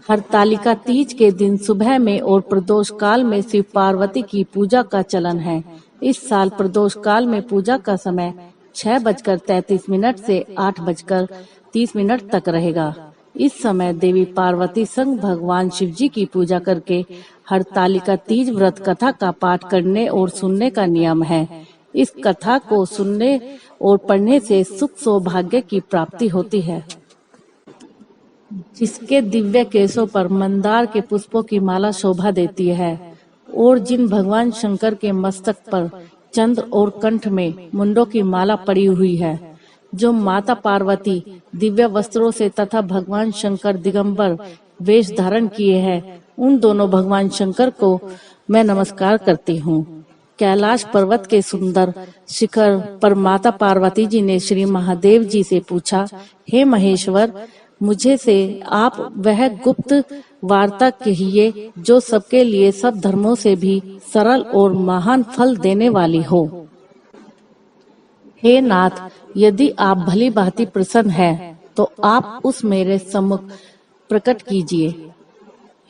हरतालिका तीज के दिन सुबह में और प्रदोष काल में शिव पार्वती की पूजा का चलन है। इस साल प्रदोष काल में पूजा का समय 6:33 से 8:30 तक रहेगा। इस समय देवी पार्वती संग भगवान शिव जी की पूजा करके हरतालिका तीज व्रत कथा का पाठ करने और सुनने का नियम है। इस कथा को सुनने और पढ़ने से सुख सौभाग्य की प्राप्ति होती है। जिसके दिव्य केशों पर मंदार के पुष्पों की माला शोभा देती है और जिन भगवान शंकर के मस्तक पर चंद्र और कंठ में मुंडों की माला पड़ी हुई है, जो माता पार्वती दिव्य वस्त्रों से तथा भगवान शंकर दिगंबर वेश धारण किए हैं, उन दोनों भगवान शंकर को मैं नमस्कार करती हूँ। कैलाश पर्वत के सुंदर शिखर पर माता पार्वती जी ने श्री महादेव जी से पूछा, हे महेश्वर, मुझे से आप वह गुप्त वार्ता कहिए जो सबके लिए सब धर्मों से भी सरल और महान फल देने वाली हो। हे नाथ, यदि आप भली भांति प्रसन्न हैं, तो आप उस मेरे सम्मुख प्रकट कीजिए।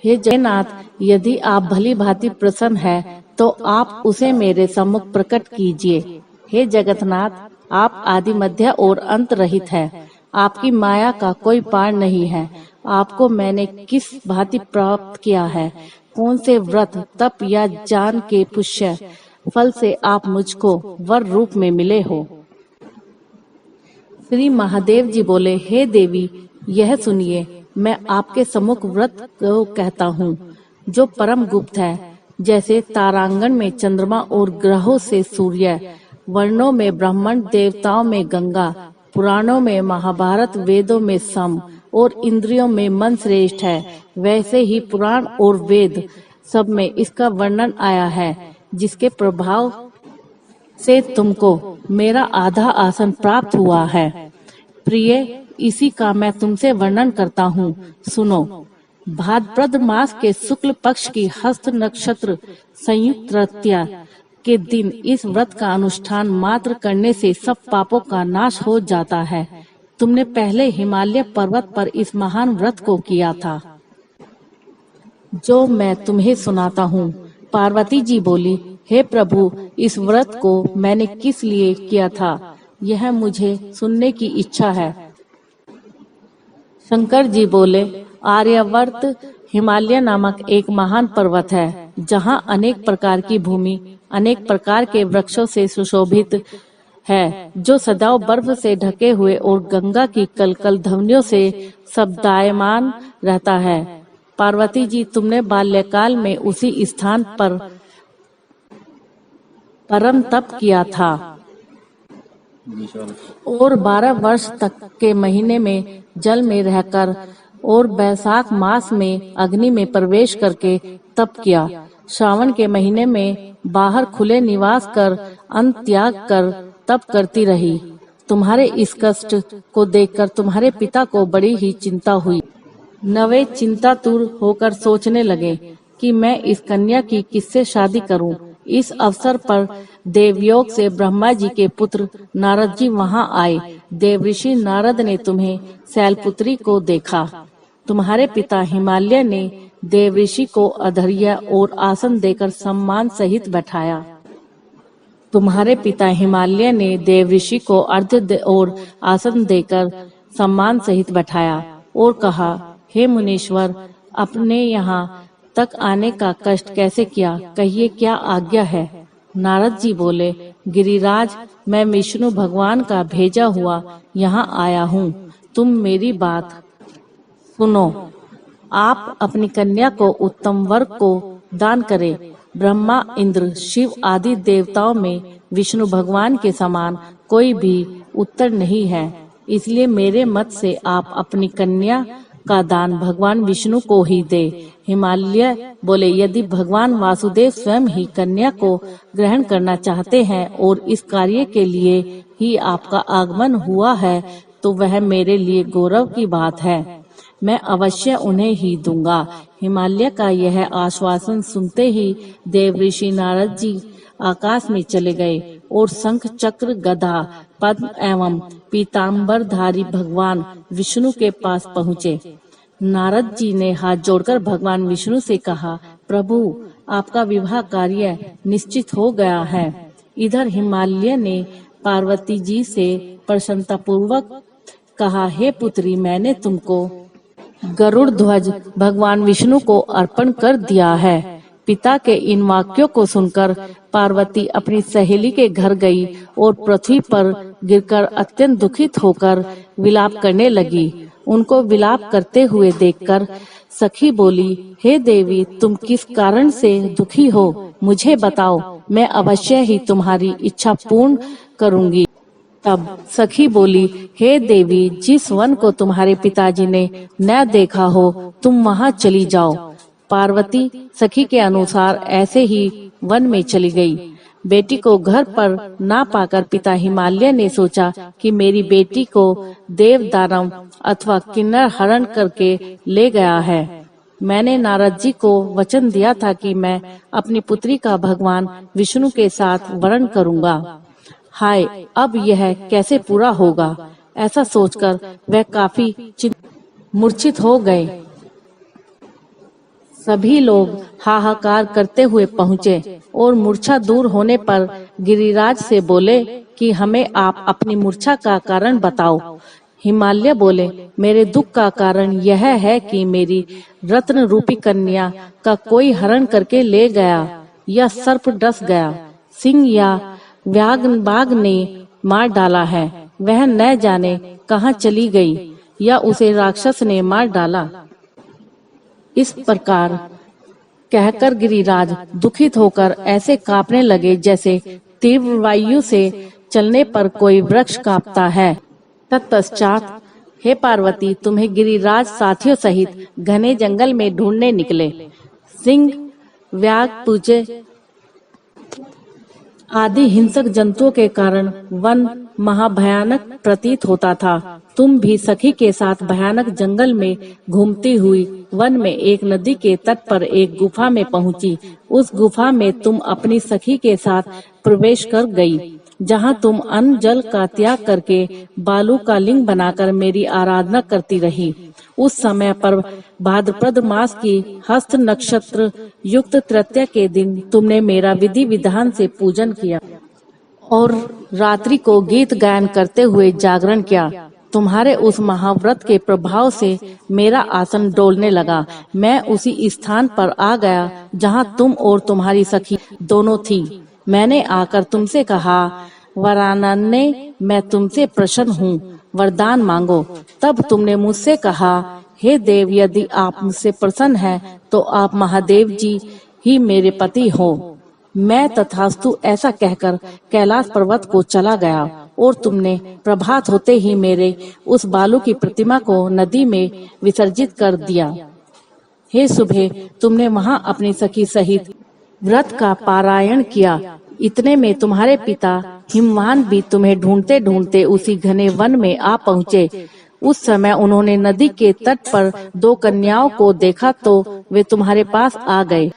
हे जगन्नाथ, यदि आप भली भांति प्रसन्न हैं, तो आप उसे मेरे सम्मुख प्रकट कीजिए। हे जगन्नाथ, आप आदि मध्य और अंत रहित हैं। आपकी माया का कोई पार नहीं है। आपको मैंने किस भांति प्राप्त किया है, कौन से व्रत तप या जान के पुण्य फल से आप मुझको वर रूप में मिले हो। श्री महादेव जी बोले, हे देवी, यह सुनिए, मैं आपके सम्मुख व्रत को कहता हूँ, जो परम गुप्त है। जैसे तारांगण में चंद्रमा और ग्रहों से सूर्य, वर्णों में ब्राह्मण, देवताओं में गंगा, पुराणों में महाभारत, वेदों में सम और इंद्रियों में मन श्रेष्ठ है, वैसे ही पुराण और वेद सब में इसका वर्णन आया है, जिसके प्रभाव से तुमको मेरा आधा आसन प्राप्त हुआ है। प्रिय, इसी का मैं तुमसे वर्णन करता हूँ, सुनो। भाद्रपद मास के शुक्ल पक्ष की हस्त नक्षत्र संयुक्त तृतीया के दिन इस व्रत का अनुष्ठान मात्र करने से सब पापों का नाश हो जाता है। तुमने पहले हिमालय पर्वत पर इस महान व्रत को किया था, जो मैं तुम्हें सुनाता हूँ। पार्वती जी बोली, हे प्रभु, इस व्रत को मैंने किस लिए किया था, यह मुझे सुनने की इच्छा है। शंकर जी बोले, आर्यावर्त हिमालय नामक एक महान पर्वत है, जहाँ अनेक प्रकार की भूमि अनेक प्रकार के वृक्षों से सुशोभित है, जो सदैव बर्फ से ढके हुए और गंगा की कलकल ध्वनियों से शब्दायमान रहता है। पार्वती जी, तुमने बाल्यकाल में उसी स्थान पर परम तप किया था और 12 वर्ष तक के महीने में जल में रहकर और बैसाख मास में अग्नि में प्रवेश करके तप किया। श्रावण के महीने में बाहर खुले निवास कर अन्न त्याग कर तप करती रही। तुम्हारे इस कष्ट को देखकर तुम्हारे पिता को बड़ी ही चिंता हुई। नवे चिंतातुर होकर सोचने लगे कि मैं इस कन्या की किससे शादी करूं। इस अवसर पर देवयोग से ब्रह्मा जी के पुत्र नारद जी वहां आए। देवऋषि नारद ने तुम्हें शैलपुत्री को देखा। तुम्हारे पिता हिमालय ने देवऋषि को अधर्या और आसन देकर सम्मान सहित बैठाया। तुम्हारे पिता हिमालय ने देवऋषि को अर्घ्य और आसन देकर सम्मान सहित बैठाया और कहा, हे मुनीश्वर, अपने यहाँ तक आने का कष्ट कैसे किया, कहिए क्या आज्ञा है। नारद जी बोले, गिरिराज, मैं विष्णु भगवान का भेजा हुआ यहाँ आया हूँ। तुम मेरी बात सुनो। आप अपनी कन्या को उत्तम वर को दान करें। ब्रह्मा, इंद्र, शिव आदि देवताओं में विष्णु भगवान के समान कोई भी उत्तर नहीं है, इसलिए मेरे मत से आप अपनी कन्या का दान भगवान विष्णु को ही दे। हिमालय बोले, यदि भगवान वासुदेव स्वयं ही कन्या को ग्रहण करना चाहते हैं और इस कार्य के लिए ही आपका आगमन हुआ है, तो वह मेरे लिए गौरव की बात है। मैं अवश्य उन्हें ही दूंगा। हिमालय का यह आश्वासन सुनते ही देवऋषि नारद जी आकाश में चले गए और शंख, चक्र, गदा, पद्म एवं पीताम्बरधारी भगवान विष्णु के पास पहुँचे। नारद जी ने हाथ जोड़कर भगवान विष्णु से कहा, प्रभु आपका विवाह कार्य निश्चित हो गया है। इधर हिमालय ने पार्वती जी से प्रसन्नता पूर्वक कहा, हे पुत्री, मैंने तुमको गरुड़ ध्वज भगवान विष्णु को अर्पण कर दिया है। पिता के इन वाक्यों को सुनकर पार्वती अपनी सहेली के घर गई और पृथ्वी पर गिरकर अत्यंत दुखित होकर विलाप करने लगी। उनको विलाप करते हुए देखकर सखी बोली, हे देवी, तुम किस कारण से दुखी हो? मुझे बताओ, मैं अवश्य ही तुम्हारी इच्छा पूर्ण करूंगी। तब सखी बोली, हे देवी, जिस वन को तुम्हारे पिताजी ने न देखा हो, तुम वहाँ चली जाओ। पार्वती सखी के अनुसार ऐसे ही वन में चली गई। बेटी को घर पर ना पाकर पिता हिमालय ने सोचा कि मेरी बेटी को देव दानव अथवा किन्नर हरण करके ले गया है। मैंने नारद जी को वचन दिया था कि मैं अपनी पुत्री का भगवान विष्णु के साथ वरण करूंगा। हाय, अब यह कैसे पूरा होगा? ऐसा सोचकर वह काफी मूर्छित हो गए। सभी लोग हाहाकार करते हुए पहुँचे और मूर्छा दूर होने पर गिरिराज से बोले कि हमें आप अपनी मूर्छा का कारण बताओ। हिमालय बोले, मेरे दुख का कारण यह है कि मेरी रत्न रूपी कन्या का कोई हरण करके ले गया, या सर्प डस गया, सिंह या बाघ ने मार डाला है। वह न जाने कहाँ चली गई, या उसे राक्षस ने मार डाला। इस प्रकार कहकर गिरिराज दुखित होकर ऐसे कांपने लगे जैसे तीव्र वायु से चलने पर कोई वृक्ष कांपता है। तत्पश्चात हे पार्वती, तुम्हें गिरिराज साथियों सहित घने जंगल में ढूंढने निकले। सिंह, व्याघ, पूजे आदि हिंसक जंतुओं के कारण वन महाभयानक प्रतीत होता था। तुम भी सखी के साथ भयानक जंगल में घूमती हुई वन में एक नदी के तट पर एक गुफा में पहुंची। उस गुफा में तुम अपनी सखी के साथ प्रवेश कर गई, जहां तुम अन्न जल का त्याग करके बालू का लिंग बनाकर मेरी आराधना करती रही। उस समय पर भाद्रपद मास की हस्त नक्षत्र युक्त तृतीया के दिन तुमने मेरा विधि विधान से पूजन किया और रात्रि को गीत गायन करते हुए जागरण किया। तुम्हारे उस महाव्रत के प्रभाव से मेरा आसन डोलने लगा। मैं उसी स्थान पर आ गया जहां तुम और तुम्हारी सखी दोनों थी। मैंने आकर तुमसे कहा, वरानने, मैं तुमसे प्रसन्न हूँ, वरदान मांगो। तब तुमने मुझसे कहा, हे देव, यदि आप मुझसे प्रसन्न हैं तो आप महादेव जी ही मेरे पति हो। मैं तथास्तु ऐसा कहकर कैलाश पर्वत को चला गया और तुमने प्रभात होते ही मेरे उस बालू की प्रतिमा को नदी में विसर्जित कर दिया। हे सुबह, तुमने वहां अपनी सखी सहित व्रत का पारायण किया। इतने में तुम्हारे पिता हिमवान भी तुम्हें ढूंढते ढूंढते उसी घने वन में आ पहुँचे। उस समय उन्होंने नदी के तट पर दो कन्याओं को देखा तो वे तुम्हारे पास आ गए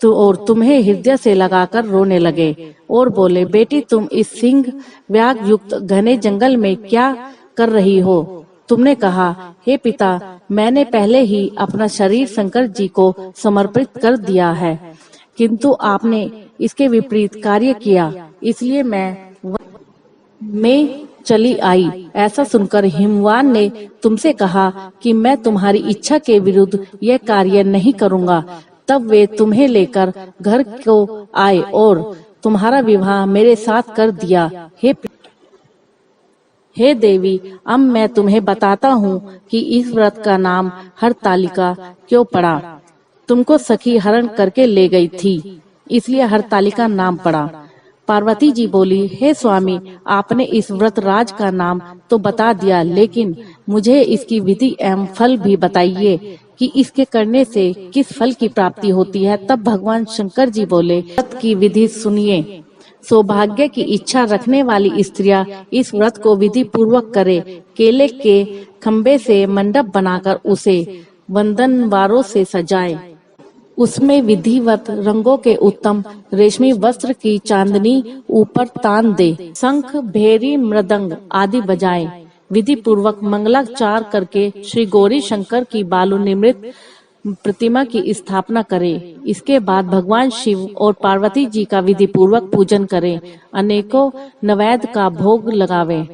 और तुम्हें हृदय से लगाकर रोने लगे और बोले, बेटी, तुम इस सिंह व्याघ युक्त घने जंगल में क्या कर रही हो? तुमने कहा, हे पिता, मैंने पहले ही अपना शरीर शंकर जी को समर्पित कर दिया है, किंतु आपने इसके विपरीत कार्य किया, इसलिए मैं चली आई। ऐसा सुनकर हिमवान ने तुमसे कहा कि मैं तुम्हारी इच्छा के विरुद्ध यह कार्य नहीं करूँगा। तब वे तुम्हें लेकर घर को आए और तुम्हारा विवाह मेरे साथ कर दिया। हे देवी, अब मैं तुम्हें बताता हूँ कि इस व्रत का नाम हरतालिका क्यों पड़ा। तुमको सखी हरण करके ले गई थी, इसलिए हरतालिका नाम पड़ा। पार्वती जी बोली, हे स्वामी, आपने इस व्रत राज का नाम तो बता दिया, लेकिन मुझे इसकी विधि एवं फल भी बताइए कि इसके करने से किस फल की प्राप्ति होती है। तब भगवान शंकर जी बोले, व्रत की विधि सुनिए। सौभाग्य की इच्छा रखने वाली स्त्रियां इस व्रत को विधि पूर्वक करे। केले के खम्बे से मंडप बनाकर उसे वंदनवारों से सजाए। उसमें विधिवत रंगों के उत्तम रेशमी वस्त्र की चांदनी ऊपर तान दे। शंख, भेरी, मृदंग आदि बजाए। विधि पूर्वक मंगलाचार करके श्री गौरी शंकर की बालू निर्मित प्रतिमा की स्थापना करें। इसके बाद भगवान शिव और पार्वती जी का विधि पूर्वक पूजन करें, अनेकों नैवेद्य का भोग लगावें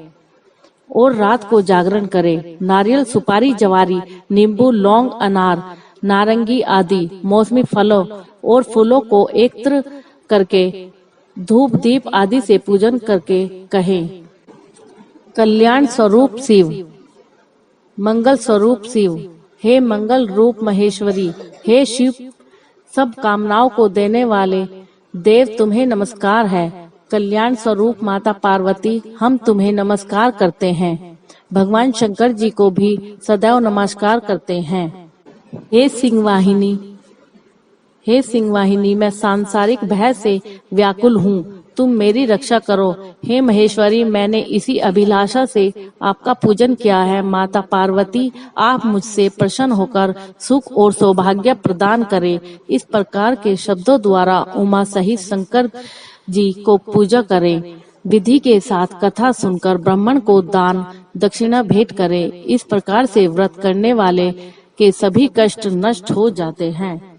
और रात को जागरण करें। नारियल, सुपारी, जवारी, नींबू, लौंग, अनार, नारंगी आदि मौसमी फलों और फूलों को एकत्र करके धूप दीप आदि से पूजन करके कहें। कल्याण स्वरूप शिव, मंगल स्वरूप शिव, हे मंगल रूप महेश्वरी, हे शिव सब कामनाओं को देने वाले देव, तुम्हें नमस्कार है। कल्याण स्वरूप माता पार्वती, हम तुम्हें नमस्कार करते हैं। भगवान शंकर जी को भी सदैव नमस्कार करते हैं। हे सिंहवाहिनी, मैं सांसारिक भय से व्याकुल हूँ, तुम मेरी रक्षा करो। हे महेश्वरी, मैंने इसी अभिलाषा से आपका पूजन किया है। माता पार्वती, आप मुझसे प्रसन्न होकर सुख और सौभाग्य प्रदान करें। इस प्रकार के शब्दों द्वारा उमा सहित शंकर जी को पूजा करें। विधि के साथ कथा सुनकर ब्राह्मण को दान दक्षिणा भेंट करें। इस प्रकार से व्रत करने वाले के सभी कष्ट नष्ट हो जाते हैं।